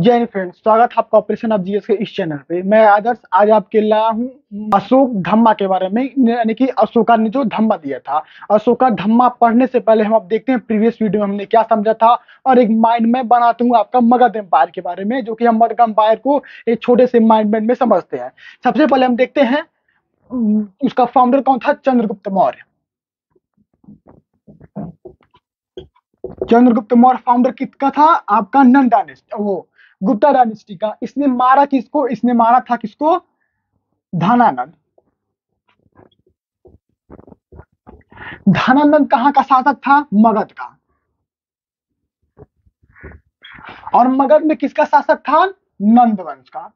जय हिंद फ्रेंड्स, स्वागत है आपका ऑपरेशन ऑफ जीएस के इस चैनल पे। मैं आदर्श आज आपके लाया हूँ अशोक धम्मा के बारे में, यानी कि अशोका ने जो धम्मा दिया था। अशोका धम्मा पढ़ने से पहले हम अब देखते हैं प्रीवियस वीडियो में हमने क्या समझा था, और एक माइंड मैप बनाता हूँ आपका मगध एम्पायर के बारे में, जो कि हम मगध एम्पायर को एक छोटे से माइंड मैप में समझते हैं। सबसे पहले हम देखते हैं उसका फाउंडर कौन था। चंद्रगुप्त मौर्य। चंद्रगुप्त मौर्य फाउंडर किसका था? आपका नन डायनेस्टी, वो गुप्ता डायनेस्टी का। इसने मारा किसको? इसने मारा था किसको? धनानंद। धनानंद कहाँ का शासक था? मगध का। और मगध में किसका शासक था? नंद वंश का,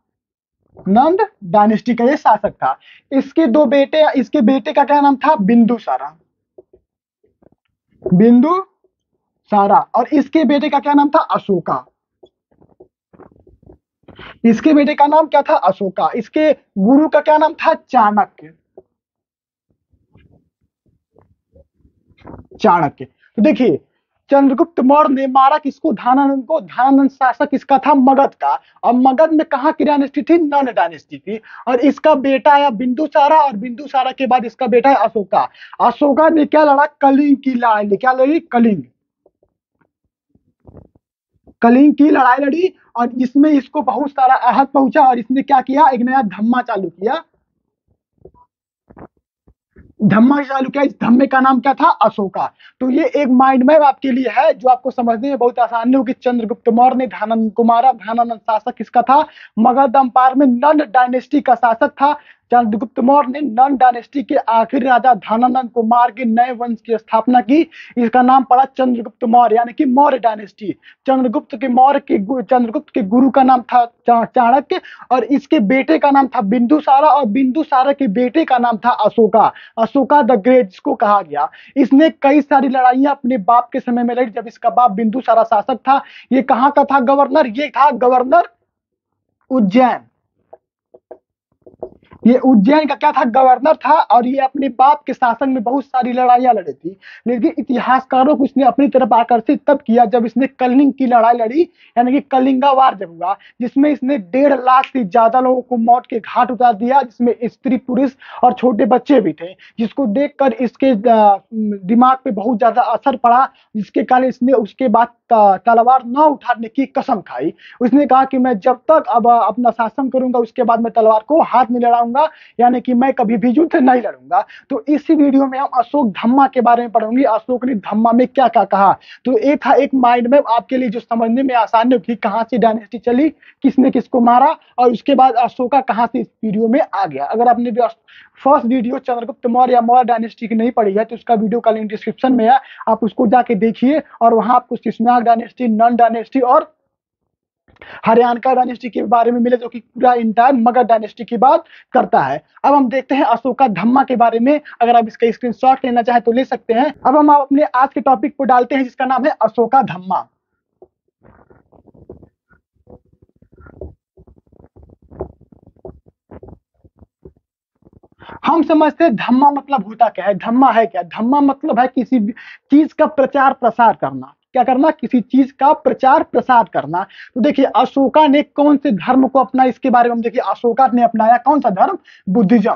नंद डायनेस्टी का ये शासक था। इसके दो बेटे, इसके बेटे का क्या नाम था? बिंदुसारा। बिंदुसारा। और इसके बेटे का क्या नाम था? अशोका। इसके बेटे का नाम क्या था? अशोका। इसके गुरु का क्या नाम था? चाणक्य। चाणक्य। तो देखिए, चंद्रगुप्त मौर्य ने मारा किसको? धनानंद को। धनानंद शासक किसका था? मगध का। और मगध में कहाँ की डायनेस्टी थी? नन डायनेस्टी थी। और इसका बेटा आया बिंदुसारा, और बिंदुसारा के बाद इसका बेटा है अशोका। अशोका ने क्या लड़ा? कलिंग की लड़ाई। क्या लड़ी? कलिंग। कलिंग की लड़ाई लड़ी, और इसमें इसको बहुत सारा आहत पहुंचा। और इसने क्या किया? एक नया धम्मा चालू किया। धम्मा चालू किया। इस धम्मे का नाम क्या था? अशोका। तो ये एक माइंड मैप आपके लिए है जो आपको समझने में बहुत आसानी होगी। चंद्रगुप्त मौर्य ने धनानंद को मारा। धनानंद शासक किसका था? मगध एम्पायर में नंद डायनेस्टी का शासक था। चंद्रगुप्त मौर्य ने नंद डायनेस्टी के आखिरी राजा धनानंद को मार के नए वंश की स्थापना की। इसका नाम पड़ा चंद्रगुप्त मौर्य, यानी कि मौर्य डायनेस्टी। चंद्रगुप्त के गुरु का नाम था चाणक्य, और इसके बेटे का नाम था बिंदुसारा, और बिंदुसारा के बेटे का नाम था अशोका। अशोका द ग्रेट जिसको कहा गया। इसने कई सारी लड़ाइयां अपने बाप के समय में लड़ी, जब इसका बाप बिंदुसारा शासक था। ये कहाँ का था? गवर्नर। ये था गवर्नर उज्जैन। ये उज्जैन का क्या था? गवर्नर था। और ये अपने बाप के शासन में बहुत सारी लड़ाइयां लड़ी थी, लेकिन इतिहासकारों को इसने अपनी तरफ आकर्षित तब किया जब इसने कलिंग की लड़ाई लड़ी, यानी कि कलिंगा वार जब हुआ, जिसमें इसने 1.5 लाख से ज्यादा लोगों को मौत के घाट उतार दिया, जिसमें स्त्री पुरुष और छोटे बच्चे भी थे। जिसको देखकर इसके दिमाग पे बहुत ज्यादा असर पड़ा, जिसके कारण इसने उसके बाद तलवार न उठाने की कसम खाई। उसने कहा कि मैं जब तक अब अपना शासन करूंगा, उसके बाद मैं तलवार को हाथ में लड़ाऊंगा, यानी कि मैं कभी भी युद्ध नहीं लड़ूंगा। तो इसी वीडियो में हम अशोक धम्मा के बारे में पढ़ेंगे। अशोक ने धम्मा में क्या क्या कहा। तो ये था एक माइंड मैप आपके लिए जो समझने में आसानी होगी, कहां से डायनेस्टी चली, किसने किसको मारा, और उसके बाद अशोका कहां से इस वीडियो में आ गया। अगर आपने फर्स्ट वीडियो चंद्रगुप्त मौर्य या मौर्य डायनेस्टी की नहीं पढ़ी है, तो उसका वीडियो का लिंक डिस्क्रिप्शन में है, आप उसको जाके देखिए। और वहां आपको शिशुनाग डायनेस्टी, नन डायनेस्टी और हरियाणा डायनेस्टी के बारे में मिले, जो कि पूरा इंटायर मगध डायनेस्टी की बात करता है। अब हम देखते हैं अशोका धम्मा के बारे में। अगर आप इसका स्क्रीनशॉट लेना चाहे तो ले सकते हैं। अब हम अपने आज के टॉपिक को डालते हैं, जिसका नाम है अशोका धम्मा। हम समझते हैं धम्मा मतलब होता क्या है। धम्मा है क्या? धम्मा मतलब है किसी चीज का प्रचार प्रसार करना। क्या करना? किसी चीज का प्रचार प्रसार करना। तो देखिए, अशोका ने कौन से धर्म को अपना, इसके बारे में हम देखिए। अशोका ने अपनाया कौन सा धर्म? बुद्धिज्म।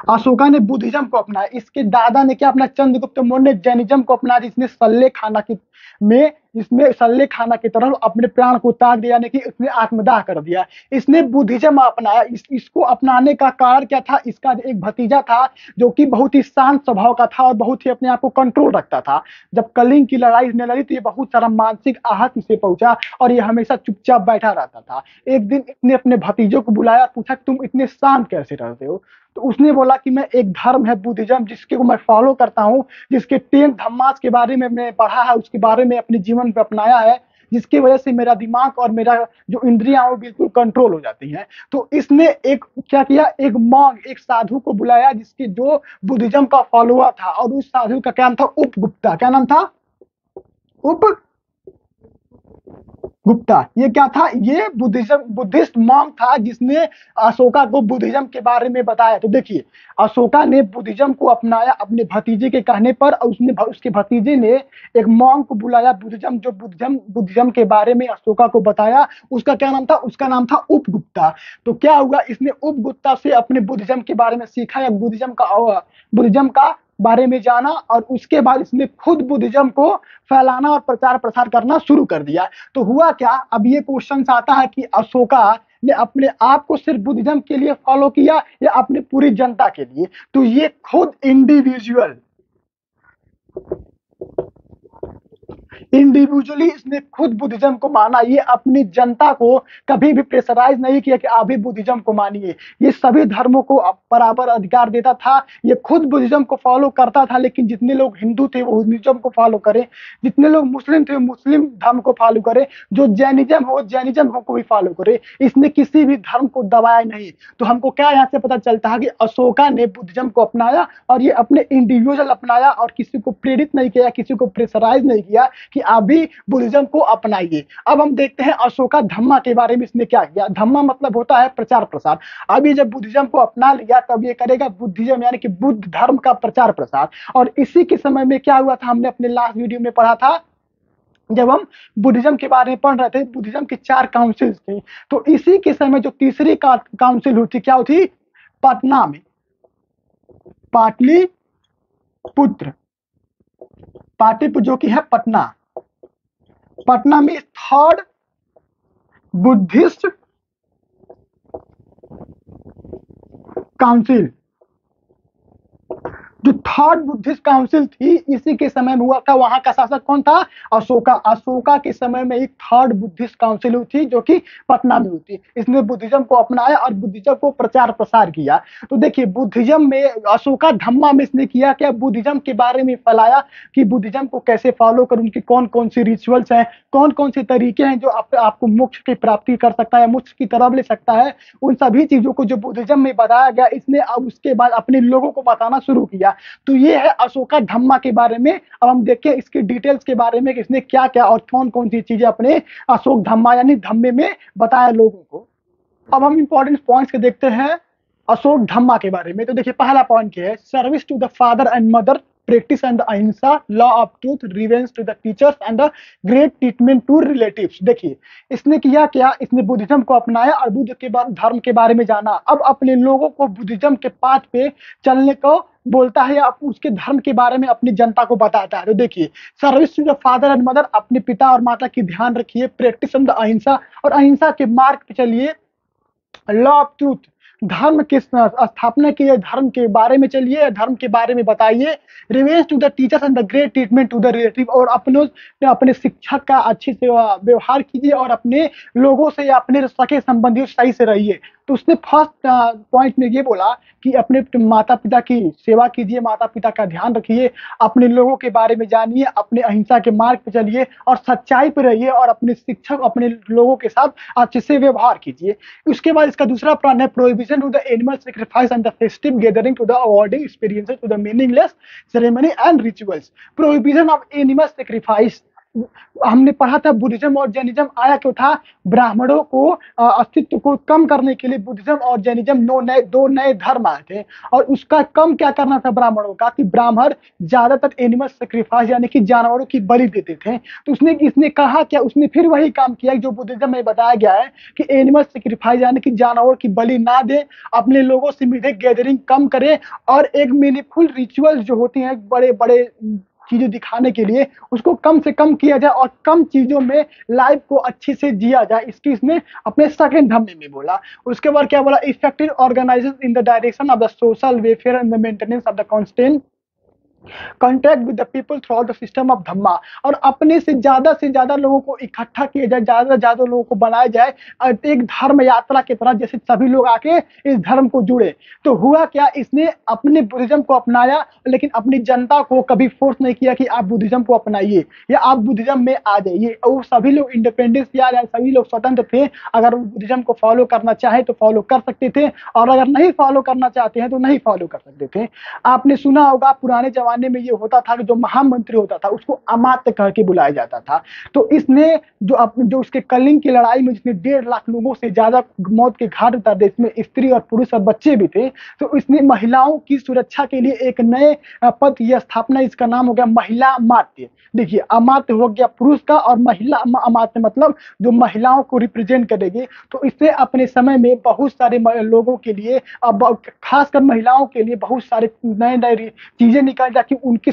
अशोका ने बुद्धिज्म को अपनाया। इसके दादा ने क्या अपना? चंद्रगुप्त मौर्य ने जैनिज्म को अपनाया, जिसने सल्ले खाना की में इसमें सल्ले खाना की तरफ अपने प्राण को त्याग दिया, यानी कि उसने आत्मदाह कर दिया। इसने बुद्धिज्म अपनाया। इसको अपनाने का कारण क्या था? इसका एक भतीजा था जो कि बहुत ही शांत स्वभाव का था और बहुत ही अपने आप को कंट्रोल रखता था। जब कलिंग की लड़ाई इसने लड़ी, तो ये बहुत सारा मानसिक आहत इसे पहुंचा, और ये हमेशा चुपचाप बैठा रहता था। एक दिन इसने अपने भतीजों को बुलाया और पूछा, तुम इतने शांत कैसे रहते हो? तो उसने बोला कि मैं एक धर्म है बुद्धिज्म, जिसके को मैं फॉलो करता हूँ, जिसके 10 धम्मास के बारे में मैंने पढ़ा है, उसके बारे में अपने जीवन पे अपनाया है, जिसकी वजह से मेरा दिमाग और मेरा जो इंद्रियां वो बिल्कुल कंट्रोल हो जाती हैं। तो इसने एक क्या किया? एक मॉन्ग, एक साधु को बुलाया, जिसके जो बुद्धिज्म का फॉलोअर था, और उस साधु का क्या नाम था? उपगुप्ता। क्या नाम था? उप गुप्ता। ये क्या था? ये बुद्धिस्ट मॉन्क था जिसने अशोका को बुद्धिज्म के बारे में बताया। तो देखिए, अशोका ने बुद्धिज्म को अपनाया अपने भतीजे के कहने पर, और उसके भतीजे ने एक मॉन्क को बुलाया बुद्धिज्म, जो बुद्धिज्म के बारे में अशोका को बताया। उसका क्या नाम था? उसका नाम था उपगुप्ता। तो क्या हुआ, इसने उपगुप्ता से अपने बुद्धिज्म के बारे में सीखा, या बुद्धिज्म का बारे में जाना, और उसके बाद इसने खुद बुद्धिज्म को फैलाना और प्रचार प्रसार करना शुरू कर दिया। तो हुआ क्या, अब ये क्वेश्चन आता है कि अशोका ने अपने आप को सिर्फ बुद्धिज्म के लिए फॉलो किया या अपनी पूरी जनता के लिए? तो ये खुद इंडिविजुअली इसने खुद बुद्धिज्म को माना। ये अपनी जनता को कभी भी प्रेशराइज नहीं किया कि आप भी बुद्धिज्म को मानिए। ये सभी धर्मों को बराबर अधिकार देता था। ये खुद बुद्धिज्म को फॉलो करता था, लेकिन जितने लोग हिंदू थे वो हिंदुज्म को फॉलो करें, जितने लोग मुस्लिम थे वो मुस्लिम धर्म को फॉलो करें, जो जैनिज्म को भी फॉलो करे। इसने किसी भी धर्म को दबाया नहीं। तो हमको क्या यहाँ से पता चलता है कि अशोका ने बुद्धिज्म को अपनाया, और ये अपने इंडिविजुअल अपनाया, और किसी को प्रेरित नहीं किया, किसी को प्रेशराइज नहीं किया कि आप भी बुद्धिज्म को अपनाइए। अब हम देखते हैं अशोका धम्मा के बारे में इसने क्या किया। धम्मा मतलब होता है प्रचार प्रसार। अब ये जब बुद्धिज्म को अपना लिया, तब ये करेगा बुद्धिज्म यानी कि बुद्ध धर्म का प्रचार प्रसार। और इसी के समय में क्या हुआ था, हमने अपने लास्ट वीडियो में पढ़ा था, जब हम बुद्धिज्म के बारे में पढ़ रहे थे, बुद्धिज्म की 4 काउंसिल्स थी। तो इसी के समय जो तीसरी काउंसिल हुई थी, क्या हुई थी? पटना में, पाटलिपुत्र, जो कि है पटना में थर्ड बुद्धिस्ट काउंसिल, जो थर्ड बुद्धिस्ट काउंसिल थी, इसी के समय में हुआ था। वहां का शासक कौन था? अशोका के समय में एक थर्ड बुद्धिस्ट काउंसिल हुई थी, जो कि पटना में हुई थी। इसने बुद्धिज्म को अपनाया और बुद्धिज्म को प्रचार प्रसार किया। तो देखिए, बुद्धिज्म में अशोका धम्मा में इसने किया क्या? बुद्धिज्म के बारे में फैलाया कि बुद्धिज्म को कैसे फॉलो करूं, उनकी कौन कौन सी रिचुअल्स हैं, कौन कौन से तरीके हैं जो आपको मोक्ष की प्राप्ति कर सकता है, मोक्ष की तरफ ले सकता है। उन सभी चीजों को जो बुद्धिज्म में बताया गया, इसने अब उसके बाद अपने लोगों को बताना शुरू किया। तो ये है अशोका धम्मा के बारे में। अब हम देखें इसके डिटेल्स के बारे में कि इसने क्या क्या और कौन कौन सी चीजें अपने अशोक धम्मा यानी धम्मे में बताया लोगों को। अब हम इंपॉर्टेंट पॉइंट्स के देखते हैं अशोक धम्मा के बारे में। तो देखिए, पहला पॉइंट क्या है? Service to the father and mother, practice and the अहिंसा, law of truth, revenge to the teachers and the great treatment to relatives। देखिए, इसने किया क्या? इसने बुद्धिज्म को अपनाया और बुद्ध के धर्म के बारे में जाना। अब अपने लोगों को बुद्धिज्म के पाथ पे चलने को बोलता है, या उसके धर्म के बारे में अपनी जनता को बताता है। तो देखिए, service to the father and mother, अपने पिता और माता की ध्यान रखिए। प्रैक्टिस एंड द अहिंसा, और अहिंसा के मार्ग पे चलिए। लॉ ऑफ ट्रूथ, धर्म की स्थापना कीजिए, धर्म के बारे में चलिए, धर्म के बारे में बताइए। Revenge to the teachers and the great treatment to the relative, और अपने शिक्षक का अच्छे से व्यवहार कीजिए, और अपने लोगों से या अपने सके संबंधियों सही से रहिए। तो उसने फर्स्ट पॉइंट में ये बोला कि अपने माता पिता की सेवा कीजिए, माता पिता का ध्यान रखिए, अपने लोगों के बारे में जानिए, अपने अहिंसा के मार्ग पे चलिए, और सच्चाई पे रहिए, और अपने शिक्षक अपने लोगों के साथ अच्छे से व्यवहार कीजिए। उसके बाद इसका दूसरा प्लान है prohibition to the animal sacrifice and the festive gathering to the awarding experiences to the meaningless ceremony and rituals. Prohibition of animal sacrifice, हमने पढ़ा था बुद्धिज्म और जैनिज्म आया क्यों था? ब्राह्मणों को अस्तित्व को कम करने के लिए बुद्धिज्म और जैनिज्म दो नए धर्म आए थे। और उसका कम क्या करना था ब्राह्मणों का? कि ब्राह्मण ज्यादातर एनिमल सेक्रीफाइस यानी कि जानवरों की बलि देते थे। तो इसने कहा क्या? उसने फिर वही काम किया जो बुद्धिज्म में बताया गया है कि एनिमल सेक्रीफाइस यानी कि जानवरों की बलि ना दे, अपने लोगों से मिले, गैदरिंग कम करे, और एक मीनिंगफुल रिचुअल्स जो होती हैं बड़े बड़े चीजें दिखाने के लिए, उसको कम से कम किया जाए, और कम चीजों में लाइफ को अच्छे से जिया जाए। इसकी इसने अपने सेकंड धम्मे में बोला। उसके बाद क्या बोला? Effective organisation in the direction of the social welfare and the maintenance of the constant contact with the people throughout the system of dhamma, और अपने से ज्यादा लोगों को इकट्ठा किया जाए, ज्यादा से ज्यादा लोगों को बनाया जाए, एक धर्म यात्रा की तरह, जैसे सभी लोग आके इस धर्म को जुड़े। तो हुआ क्या? इसने अपने बुद्धिज्म को अपनाया, लेकिन अपनी जनता को कभी फोर्स नहीं किया कि आप बुद्धिज्म को अपनाइए या आप बुद्धिज्म में आ जाइए। और सभी लोग इंडिपेंडेंस या सभी लोग स्वतंत्र थे। अगर वो बुद्धिज्म को फॉलो करना चाहे तो फॉलो कर सकते थे, और अगर नहीं फॉलो करना चाहते हैं तो नहीं फॉलो कर सकते थे। आपने सुना होगा पुराने जमाने जमाने में ये होता था कि जो महामंत्री होता था उसको अमात्य कह के बुलाया जाता था। तो इसने जो उसके कलिंग की लड़ाई में जिसने 1.5 लाख लोगों से ज्यादा मौत के घाट उतार दिए, इसमें स्त्री और पुरुष और बच्चे भी थे, तो इसने महिलाओं की सुरक्षा के लिए एक नए पद की स्थापना, इसका नाम हो गया महिला अमात्य। देखिए, अमात्य हो गया पुरुष का और महिला अमात्य मतलब जो महिलाओं को रिप्रेजेंट करेगी। तो इससे अपने समय में बहुत सारे लोगों के लिए, अब खासकर महिलाओं के लिए बहुत सारे नए नए चीजें निकाली ताकि उनकी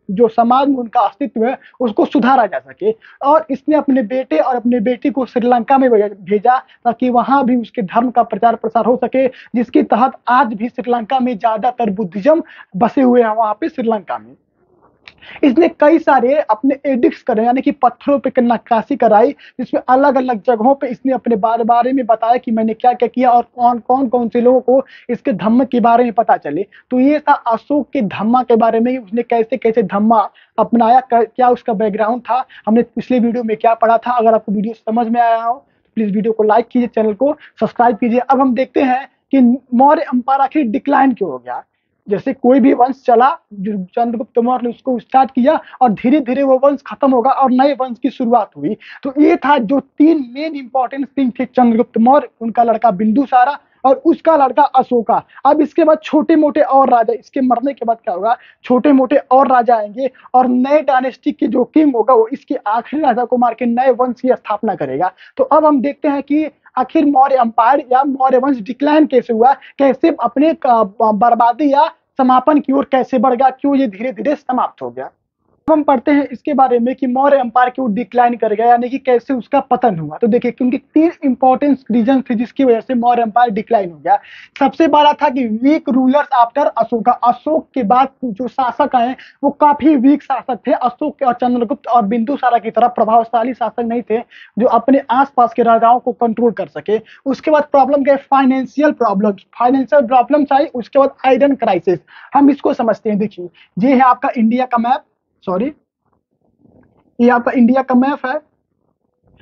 जो समाज में उनका अस्तित्व है उसको सुधारा जा सके। और इसने अपने बेटे और अपने बेटी को श्रीलंका में भेजा ताकि वहां भी उसके धर्म का प्रचार प्रसार हो सके, जिसके तहत आज भी श्रीलंका में ज्यादातर बुद्धिज्म बसे हुए हैं वहां पे श्रीलंका में। इसने कई सारे अपने एडिक्ट्स करे, यानी कि पत्थरों पे नक्काशी कराई, जिसमें अलग अलग जगहों पे इसने अपने बारे में बताया कि मैंने क्या क्या किया और कौन से लोगों को इसके धम्म के बारे में पता चले। तो ये था अशोक के धम्मा के बारे में, उसने कैसे कैसे धम्मा अपनाया, क्या उसका बैकग्राउंड था, हमने पिछले वीडियो में क्या पढ़ा था। अगर आपको वीडियो समझ में आया हो तो प्लीज वीडियो को लाइक कीजिए, चैनल को सब्सक्राइब कीजिए। अब हम देखते हैं कि मौर्य अंपायर आखिर डिक्लाइन क्यों हो गया। जैसे कोई भी वंश चला, जो चंद्रगुप्त मौर्य ने उसको स्टार्ट किया और धीरे धीरे वो वंश खत्म होगा और नए वंश की शुरुआत हुई। तो ये था जो 3 मेन इंपॉर्टेंट थिंग थे चंद्रगुप्त मौर्य, उनका लड़का बिंदुसारा और उसका लड़का अशोका। अब इसके बाद छोटे मोटे और राजा, इसके मरने के बाद क्या होगा, छोटे मोटे और राजा आएंगे और नए डायनेस्टी के जो किंग होगा वो इसके आखिरी राजा को मार के नए वंश की स्थापना करेगा। तो अब हम देखते हैं कि आखिर मौर्य अंपायर या मौर्य वंश डिक्लाइन कैसे हुआ, कैसे अपने बर्बादी या समापन की ओर कैसे बढ़ गया, क्यों ये धीरे धीरे समाप्त हो गया। हम पढ़ते हैं इसके बारे में कि मौर्य अंपायर क्यों डिक्लाइन कर गया, यानी कि कैसे उसका पतन हुआ। तो देखिए, क्योंकि 3 इंपॉर्टेंट रीजन थे जिसकी वजह से मौर्य अंपायर डिक्लाइन हो गया। सबसे बड़ा था कि weak rulers after Ashoka, Ashok के बाद जो शासक आए वो काफी वीक शासक थे। अशोक और चंद्रगुप्त और बिंदुसारा की तरह प्रभावशाली शासक नहीं थे जो अपने आसपास के राजाओं को कंट्रोल कर सके। उसके बाद प्रॉब्लम गए फाइनेंशियल प्रॉब्लम्स आई। उसके बाद आयरन क्राइसिस, हम इसको समझते हैं। देखिए, ये है आपका इंडिया का मैप, सॉरी ये आपका इंडिया का मैप है।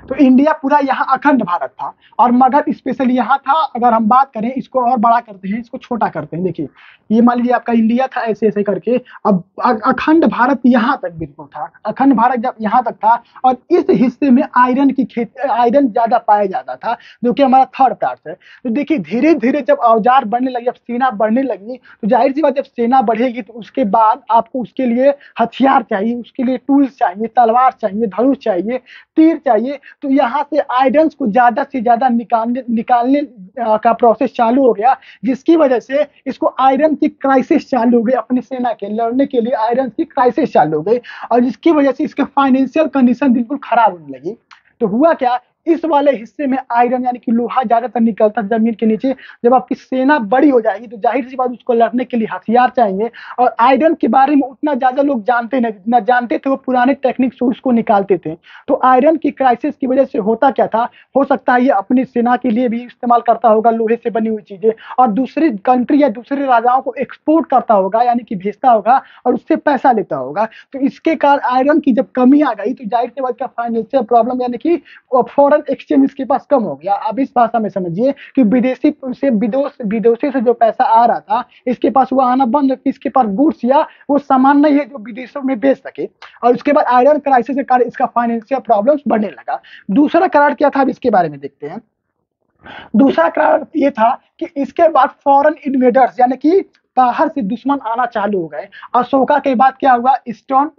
तो इंडिया पूरा यहाँ अखंड भारत था और मगध स्पेशली यहाँ था। अगर हम बात करें, इसको और बड़ा करते हैं, इसको छोटा करते हैं। देखिए, ये मान लीजिए आपका इंडिया था, ऐसे ऐसे करके अब अखंड भारत यहाँ तक बिल्कुल था। अखंड भारत जब यहाँ तक था और इस हिस्से में आयरन की खेती, आयरन ज्यादा पाया जाता था, जो कि हमारा थर्ड पार्ट है। तो देखिए, धीरे धीरे जब औजार बढ़ने लगे, जब सेना बढ़ने लगी, तो जाहिर सी बात, जब सेना बढ़ेगी तो उसके बाद आपको उसके लिए हथियार चाहिए, उसके लिए टूल्स चाहिए, तलवार चाहिए, धनुष चाहिए, तीर चाहिए। तो यहाँ से आयरन को ज्यादा से ज्यादा निकालने का प्रोसेस चालू हो गया, जिसकी वजह से इसको आयरन की क्राइसिस चालू हो गई। अपनी सेना के लड़ने के लिए आयरन की क्राइसिस चालू हो गई और जिसकी वजह से इसके फाइनेंशियल कंडीशन बिल्कुल खराब होने लगी। तो हुआ क्या, इस वाले हिस्से में आयरन यानी कि लोहा ज्यादातर निकलता जमीन के नीचे। जब आपकी सेना बड़ी हो जाएगी तो जाहिर सी बात उसको लड़ने के लिए हथियार चाहिए और आयरन के बारे में उतना ज्यादा लोग जानते नहीं, जितना जानते थे वो पुराने टेक्निक से उसको निकालते थे। तो आयरन की क्राइसिस की वजह से होता क्या था, हो सकता है ये अपनी सेना के लिए भी इस्तेमाल करता होगा लोहे से बनी हुई चीजें, और दूसरी कंट्री या दूसरे राजाओं को एक्सपोर्ट करता होगा, यानी कि भेजता होगा और उससे पैसा लेता होगा। तो इसके कारण आयरन की जब कमी आ गई तो जाहिर सी बात का फाइनेंशियल प्रॉब्लम, यानी कि एक्सचेंज इसके पास कम हो गया। अब इस भाषा में समझिए कि विदेशी से जो पैसा आ रहा था इसके पास वो आना बंद, इसके पास गुड्स या वो सामान नहीं है जो विदेशों में बेच सके। और उसके बाद आयरन क्राइसिस के कारण इसका फाइनेंशियल प्रॉब्लम्स बढ़ने लगा। दूसरा कारण क्या था, अब इसके बारे में देखते हैं। दूसरा कारण ये था कि इसके बाद फॉरेन इन्वेडर्स यानी कि बाहर से दुश्मन आना चालू हो गए। अशोका के बाद क्या हुआ, ईस्टर्न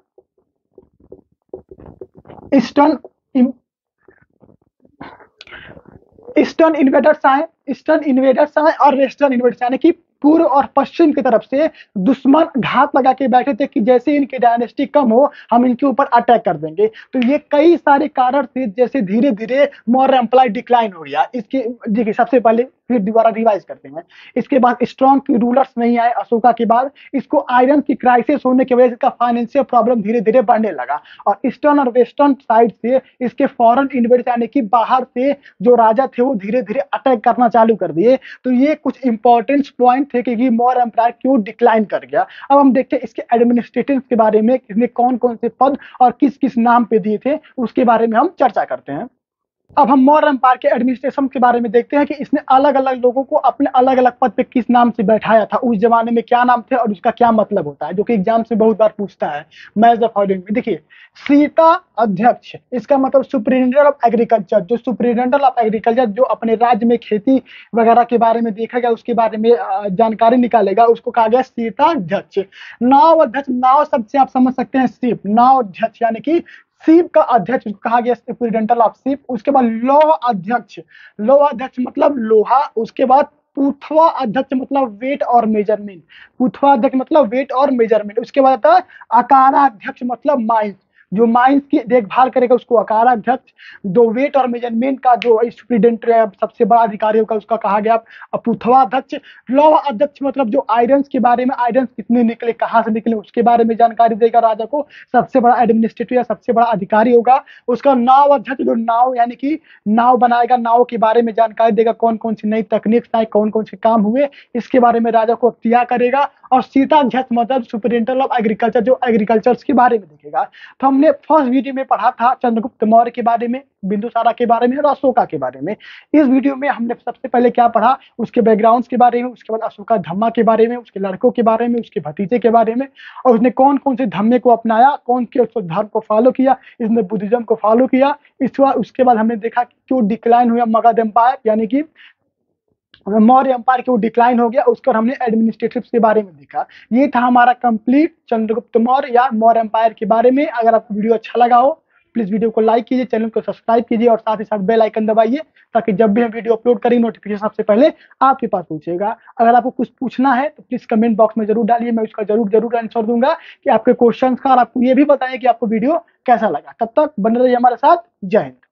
इन्वेडर्स आए और वेस्टर्न इन्वेडर्स, यानी कि पूर्व और पश्चिम की तरफ से दुश्मन घात लगा के बैठे थे कि जैसे इनकी डायनेस्टी कम हो हम इनके ऊपर अटैक कर देंगे। तो ये कई सारे कारण थे, जैसे धीरे धीरे मौर्य एम्पायर डिक्लाइन हो गया। इसके देखिए, सबसे पहले फिर दोबारा रिवाइज करते हैं। इसके बाद स्ट्रॉन्ग रूलर्स नहीं आए अशोका के बाद, इसको आयरन की क्राइसिस होने की वजह से इसका फाइनेंशियल प्रॉब्लम धीरे धीरे बढ़ने लगा और ईस्टर्न और वेस्टर्न साइड से इसके फॉरेन इन्वेडर्स यानी कि बाहर से जो राजा थे वो धीरे धीरे अटैक करना चालू कर दिए। तो ये कुछ इंपॉर्टेंट पॉइंट थे कि मौर्य एम्पायर क्यों डिक्लाइन कर गया। अब हम देखते हैं इसके एडमिनिस्ट्रेटिव के बारे में, इसने कौन कौन से पद और किस किस नाम पे दिए थे उसके बारे में हम चर्चा करते हैं। अब हम मौर्य एम्पायर के एडमिनिस्ट्रेशन के बारे में देखते हैं कि इसने अलग अलग लोगों को अपने अलग अलग पद पे किस नाम से बैठाया था, उस जमाने में क्या नाम थे और उसका क्या मतलब होता है, जो कि एग्जाम से बहुत बार पूछता है। मैच द फॉलोइंग में देखिए, सीता अध्यक्ष, इसका मतलब सुप्रिंटेंडेंट ऑफ एग्रीकल्चर, जो सुप्रिंटेंडेंट ऑफ एग्रीकल्चर जो अपने राज्य में खेती वगैरह के बारे में देखेगा, उसके बारे में जानकारी निकालेगा, उसको कहा गया सीता अध्यक्ष। नाव अध्यक्ष, नाव शब्द से आप समझ सकते हैं शिप, नाव अध्यक्ष यानी कि शिप का अध्यक्ष कहा गया सुप्रिंटेंडेंट ऑफ शिप। उसके बाद लौह अध्यक्ष, लौह अध्यक्ष मतलब लोहा। उसके बाद पुथवा अध्यक्ष मतलब वेट और मेजरमेंट, पुथवा अध्यक्ष मतलब वेट और मेजरमेंट। उसके बाद आता है अकारा अध्यक्ष मतलब माइंस, जो माइंस की देखभाल करेगा उसको अकारा अध्यक्ष। दो वेट और मेजरमेंट का जो सुप्रिंटेंडेंट सबसे बड़ा अधिकारी होगा उसका कहा गया पुथवा अध्यक्ष। लौह अध्यक्ष मतलब जो आयरन के बारे में, आयरन कितने निकले, कहाँ से निकले, उसके बारे में जानकारी देगा राजा को, सबसे बड़ा एडमिनिस्ट्रेटिव या सबसे बड़ा अधिकारी होगा। उसका नाव अध्यक्ष जो नाव यानी कि नाव बनाएगा, नाव के बारे में जानकारी देगा, कौन कौन सी नई तकनीक आए, कौन कौन से काम हुए, इसके बारे में राजा को अख्तियार करेगा। और सीता अध्यक्ष मतलब सुपरिटेंडेंट ऑफ एग्रीकल्चर, जो एग्रीकल्चर के बारे में देखेगा। तो हमने फर्स्ट वीडियो में पढ़ा था चंद्रगुप्त मौर्य के बारे में, बिंदुसारा के बारे में और अशोका के बारे में। इस वीडियो में हमने सबसे पहले क्या पढ़ा, उसके बैकग्राउंड के बारे में, उसके बाद अशोका धम्मा के बारे में, उसके लड़कों के बारे में, उसके भतीजे के बारे में, और उसने कौन कौन से धम्मे को अपनाया, कौन के धर्म को फॉलो किया, इसने बुद्धिज्म को फॉलो किया। उसके बाद हमने देखा कि क्यों डिक्लाइन हुआ मगध एम्पायर, यानी कि मौर्य एम्पायर क्यों डिक्लाइन हो गया, उसको हमने एडमिनिस्ट्रेटिव के बारे में देखा। ये था हमारा कंप्लीट चंद्रगुप्त मौर्य या मौर्य एम्पायर के बारे में। अगर आपको वीडियो अच्छा लगा हो प्लीज वीडियो को लाइक कीजिए, चैनल को सब्सक्राइब कीजिए और साथ ही साथ बेल आइकन दबाइए, ताकि जब भी हम वीडियो अपलोड करें नोटिफिकेशन सबसे पहले आपके पास पहुंचेगा। अगर आपको कुछ पूछना है तो प्लीज कमेंट बॉक्स में जरूर डालिए, मैं उसका जरूर जरूर आंसर दूंगा कि आपके क्वेश्चन का। और आपको ये भी बताएं कि आपको वीडियो कैसा लगा। तब तक बने रहिए हमारे साथ। जय हिंद।